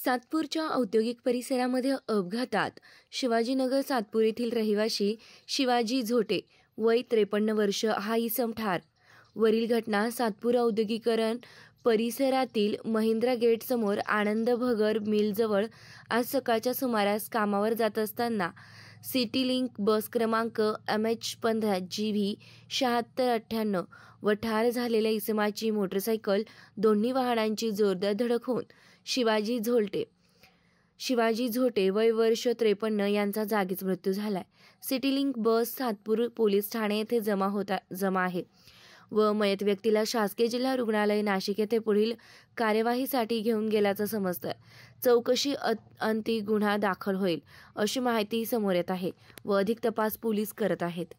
सातपूरच्या औद्योगिक परिसरामध्ये अपघातात शिवाजीनगर सातपूर येथील रहिवाशी शिवाजी झोटे वय 53 वर्ष हा इसम ठार। वरील घटना सातपूर औद्योगिकरण परिसरातील महिंद्रा गेट समोर आनंद भगर मिलजवळ आज सकाळच्या सुमारास कामावर जात असताना सिटी लिंक बस क्रमांक MH15 GV 7698 व ठार झालेल्या इसमाची मोटरसायकल दोन्ही वाहनांची जोरदार धडक होऊन शिवाजी झोटे वय वर्ष 53 यांचा जागीच मृत्यू झालाय। सिटी लिंक बस सातपूर पोलीस ठाणे येथे जमा आहे व मयत व्यक्तीला शासकीय जिल्हा रुग्णालय नाशिक येथे पुढील कार्यवाहीसाठी घेऊन गेल्याचं समजतंय। चौकशी अंती गुन्हा दाखल होईल अशी माहिती समोर येत आहे व अधिक तपास पोलीस करत आहेत।